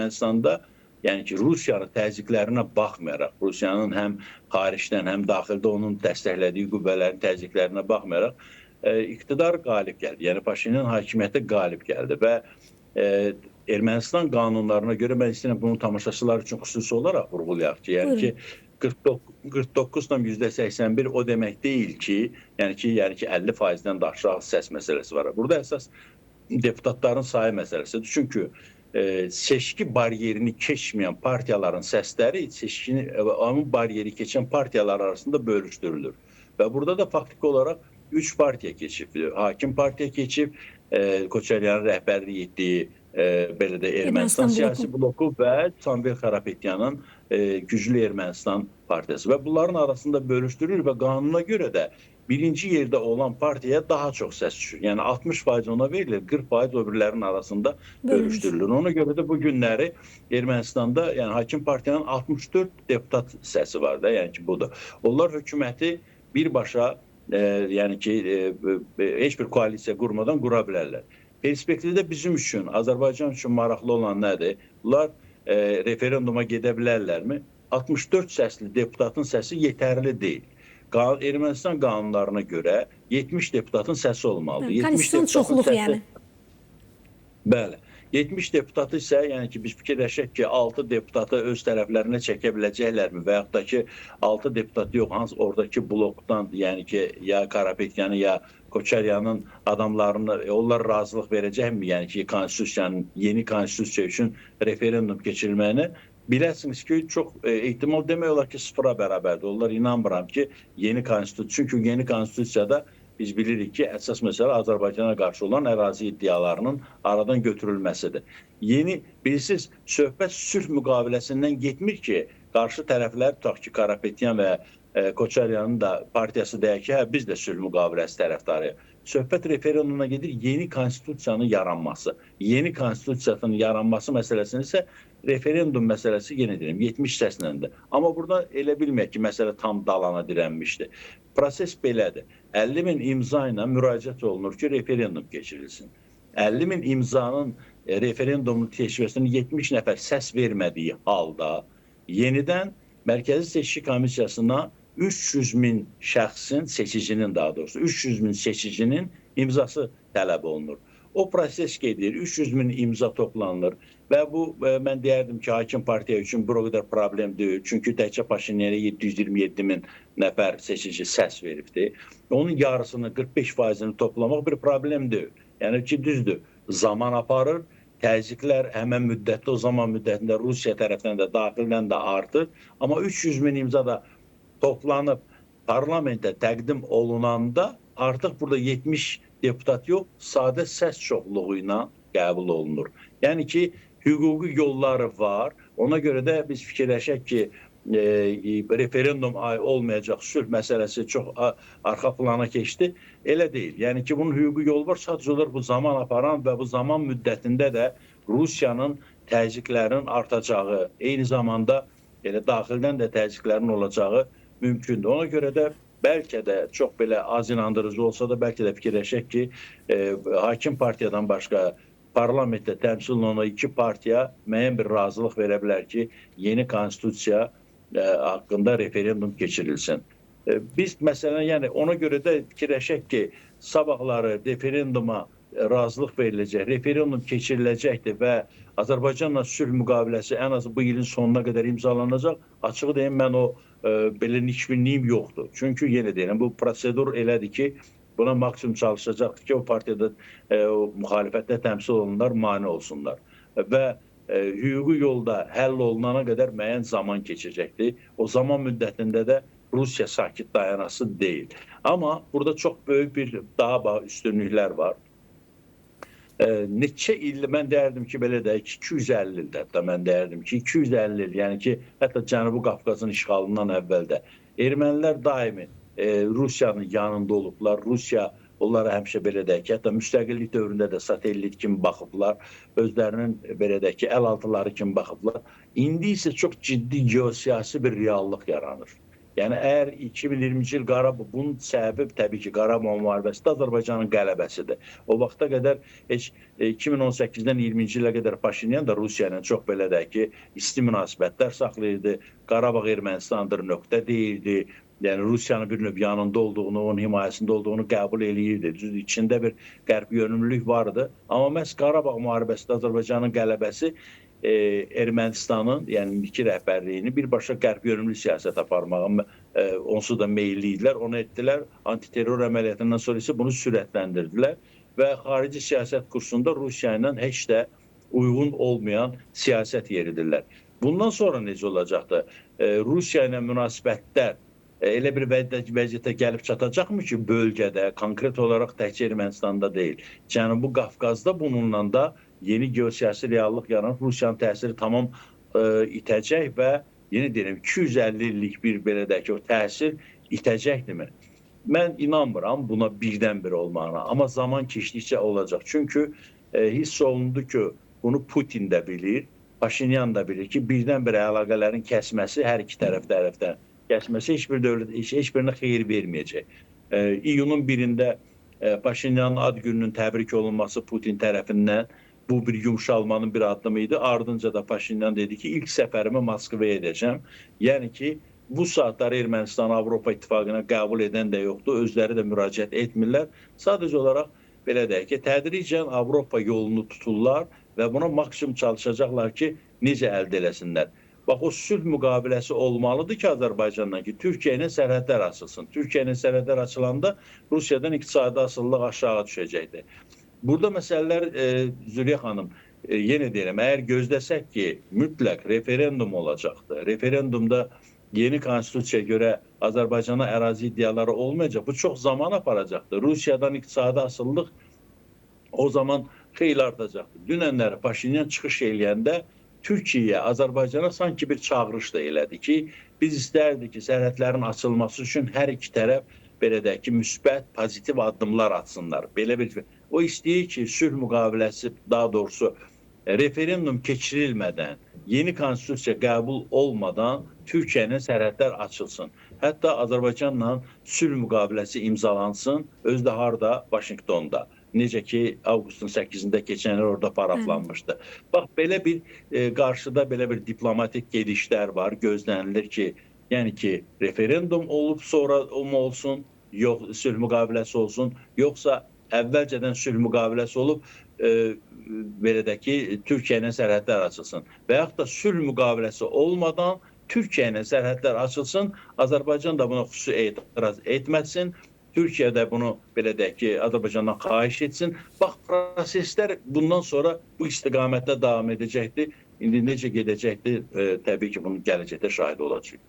Ermənistanda yəni ki, Rusiyanın təzyiqlərinə baxmayaraq, Rusiyanın həm xaricdən, həm daxildə onun dəstəklədiyi qüvvələrin təzyiqlərinə baxmayaraq, iqtidar qalib gəldi. Yəni Paşinyan hakimiyyətə qalib gəldi və Ermənistan qanunlarına görə mən istəyirəm bunu tamaşaçılar üçün xüsusi olaraq vurğulayaq ki, yəni ki 49,81 o demək deyil ki, yəni ki 50%-dən də aşağı səs məsələsi var. Burada əsas deputatların sayı məsələsidir. Çünki seçki bariyerini keçməyən partiyaların səsləri seçkini bariyeri keçən partiyalar arasında bölüşdürülür. Və burada da faktiki olaraq 3 partiya keçib. Hakim partiya keçib, Koçaryanın rəhbərlik etdiyi belə də Ermənistan siyasi bloku və Samvel Karapetyanın güclü Ermənistan partiyası. Və bunların arasında bölüşdürülür və qanuna görə də birinci yerdə olan partiyaya daha çox səs düşür. Yəni 60% ona verilir, 40% öbürlərin arasında bölüşdürülür. Ona görə də bu günləri Ermənistanda yəni hakim partiyanın 64 deputat səsi var da, yəni ki budur. Onlar hökuməti birbaşa yəni ki heç bir koalisiya qurmadan qura bilərlər. Perspektivdə bizim üçün, Azərbaycan üçün maraqlı olan nədir? Bunlar referenduma gedə bilərlərmi? 64 səsli deputatın səsi yetərli deyil. Ermənistan qanunlarına görə 70 deputatın səsi olmalıdır. Konstitusiyon çoxluq yəni. Bəli. 70 deputatı isə, yəni ki, biz fikirləşək ki, 6 deputatı öz tərəflərinə çəkə biləcəklərmi və yaxud da ki, 6 deputatı yox, hansı oradakı blokdan, yəni ki, ya Karapetyanı, ya Koçaryanın adamlarını, onlar razılıq verəcəkmi, yəni ki, konstitusiyanın, yeni konstitusiya üçün referendum keçirilməyini, biləsiniz ki, çox ehtimal demək olar ki, sıfıra bərabərdir. Onlar inanmıram ki, yeni konstitusiya, çünki yeni konstitusiyada biz bilirik ki, əsas məsələ Azərbaycana qarşı olan ərazi iddialarının aradan götürülməsidir. Yeni, bilirsiniz, söhbət sülh müqaviləsindən getmir ki, qarşı tərəflər, tutaq ki, Karapetyan və Koçaryanın da partiyası deyək ki, biz də sülh müqaviləsi tərəfdarıyıq. Söhbət referendumuna gedir, yeni konstitusiyanın yaranması. Yeni konstitusiyanın yaranması məsələsini isə referendum məsələsi yenə deyirəm, 70 səsləndir. Amma burada elə bilmək ki, məsələ tam dalana dirənmişdir. Proses belədir. 50.000 imza ilə müraciət olunur ki, referendum keçirilsin. 50.000 imzanın referendumun keçirilməsinin 70 nəfər səs vermədiyi halda yenidən Mərkəzi Seçki Komissiyasına 300.000 şəxsin, seçicinin daha doğrusu, 300.000 seçicinin imzası tələb olunur. O proses gedir, 300.000 imza toplanılır və bu, mən deyərdim ki, hakim partiya üçün bu qədər problem deyil. Çünki təkcə Paşinyana 727.000 nəfər seçici səs veribdir. Onun yarısını, 45%-ni toplamaq bir problem deyil. Yəni ki, düzdür, zaman aparır, təzyiqlər həmən müddətdə, o zaman müddətində Rusiya tərəfindən də, daxildən də artır. Amma 300.000 imza da toplanıb parlamentə təqdim olunanda artıq burada 70 deputat yox, sadə səs çoxluğu ilə qəbul olunur. Yəni ki, hüquqi yolları var. Ona görə də biz fikirləşək ki, referendum olmayacaq, sülh məsələsi çox arxa plana keçdi. Elə deyil. Yəni ki, bunun hüquqi yolu var. Sadəcə olaraq bu zaman aparan və bu zaman müddətində də Rusiyanın təzyiqlərinin artacağı, eyni zamanda daxildən də təzyiqlərin olacağı mümkündür. Ona görə də bəlkə də çox belə az inandırıcı olsa da bəlkə də fikirləşək ki, hakim partiyadan başqa parlamentdə təmsil olunan iki partiya müəyyən bir razılıq verə bilər ki, yeni konstitusiya haqqında referendum keçirilsin. Biz məsələn, yəni ona görə də fikirləşək ki, sabahları referenduma razılıq veriləcək, referendum keçiriləcəkdir və Azərbaycanla sülh müqaviləsi ən az bu ilin sonuna qədər imzalanacaq. Açığı deyim, mən o belə nikbinliyim yoxdur. Çünki yenə deyirəm, bu prosedur elədir ki, buna maksimum çalışacaqdır ki, o partiyada müxalifətdə təmsil olunanlar mane olsunlar. Və hüquqi yolda həll olunana qədər müəyyən zaman keçəcəkdir. O zaman müddətində də Rusiya sakit dayanası deyil. Amma burada çox böyük bir daha üstünlüklər var. Neçə il, mən deyərdim ki, belə də 250 ildə, hətta mən deyərdim ki, 250 il, yəni ki, hətta Cənubi Qafqazın işğalından əvvəldə ermənilər daimi Rusiyanın yanında olublar. Rusiya onlara həmişə belə deyək ki, hətta müstəqillik dövründə də satellit kimi baxıblar, özlərinin belə deyək ki, əl altıları kimi baxıblar. İndi isə çox ciddi geosiyasi bir reallıq yaranır. Yəni əgər 2020-ci il bunun səbəbi təbii ki, Qarabağ müharibəsində Azərbaycanın qələbəsidir. O vaxta qədər heç 2018-dən 20-ci ilə qədər Paşinyan da Rusiya ilə çox belə deyək ki, isti münasibətlər saxlayırdı. Qarabağ Ermənistandır nöqtə deyildi. Yəni Rusiyanın bir növ yanında olduğunu, onun himayəsində olduğunu qəbul eləyirdi. Düzdür, içində bir qərb yönümlülük vardı. Amma məhz Qarabağ müharibəsində Azərbaycanın qələbəsi Ermənistanın, yəni indiki rəhbərliyini birbaşa qərb yönümlü siyasət aparmağa onsuz da meyilli idilər. Onu etdilər. Antiterror əməliyyatından sonra isə bunu sürətləndirdilər və xarici siyasət kursunda Rusiya ilə heç də uyğun olmayan siyasət yeridirlər. Bundan sonra necə olacaqdır? Rusiya ilə münasibətlər elə bir vəziyyətə gəlib çatacaqmı ki, bölgədə, konkret olaraq təkcə Ermənistanda deyil, Cənubi Qafqazda bununla da yeni geosiyasi reallıq yaranıb, Rusiyanın təsiri tamam itəcək və yeni deyirəm 250 illik bir belə deyək ki, o təsir itəcəkdirmi? Mən inanmıram buna birdən-bir olmağına, amma zaman keçdikcə olacaq. Çünki hiss olundu ki, bunu Putin də bilir, Paşinyan da bilir ki, birdən-bir əlaqələrin kəsməsi hər iki tərəfdən kəsməsi heç bir dövlət, heç birinə xeyir verməyəcək. İyunun 1-də Paşinyanın ad gününün təbrik olunması Putin tərəfindən bu bir yumşalmanın bir addımı idi. Ardınca da Paşinyan dedi ki, ilk səfərimi Moskvaya edəcəm. Yəni ki, bu saatları Ermənistan Avropa İttifaqına qəbul edən də yoxdur, özləri də müraciət etmirlər. Sadəcə olaraq belə deyək ki, tədricən Avropa yolunu tuturlar və buna maksimum çalışacaqlar ki, necə əldə eləsinlər. Bax, o sülh müqaviləsi olmalıdır ki, Azərbaycandan ki, Türkiyə ilə sərhədlər açılsın. Türkiyə ilə sərhədlər açılanda Rusiyadan iqtisadi asılılıq aşağı düşəcəkdir. Burada məsələlər, Züleyxa xanım, yenə deyirəm, əgər gözləsək ki, mütləq referendum olacaqdır. Referendumda yeni konstitusiyaya görə Azərbaycana ərazi iddiaları olmayacaq. Bu çox zaman aparacaqdır. Rusiyadan iqtisadi asılılıq o zaman xeyli artacaqdır. Dünənləri Paşinyan çıxış eləyəndə Türkiyəyə, Azərbaycana sanki bir çağırış da elədi ki, biz istərdik ki, sərhədlərin açılması üçün hər iki tərəf belə deyək ki, müsbət, pozitiv addımlar atsınlar. Belə bir o istəyir ki, sülh müqaviləsi, daha doğrusu referendum keçirilmədən, yeni konstitusiya qəbul olmadan Türkiyə ilə sərhədlər açılsın. Hətta Azərbaycanla sülh müqaviləsi imzalansın, özü də harda? Vaşinqtonda. Necə ki, avqustun 8-də keçən il orada paraflanmışdı. Bax, belə bir qarşıda belə bir diplomatik gedişlər var. Gözlənilir ki, yəni ki, referendum olub sonra olsun, yox, sülh müqaviləsi olsun, yoxsa əvvəlcədən sülh müqaviləsi olub, belə də ki, Türkiyə ilə sərhədlər açılsın. Və yaxud da sülh müqaviləsi olmadan Türkiyə ilə sərhədlər açılsın, Azərbaycan da buna xüsusi etiraz etməsin, Türkiyə də bunu, belə deyək ki, Azərbaycandan xahiş etsin. Bax, proseslər bundan sonra bu istiqamətdə davam edəcəkdir. İndi necə gedəcəkdir, təbii ki, bunun gələcəkdə şahid olacaq.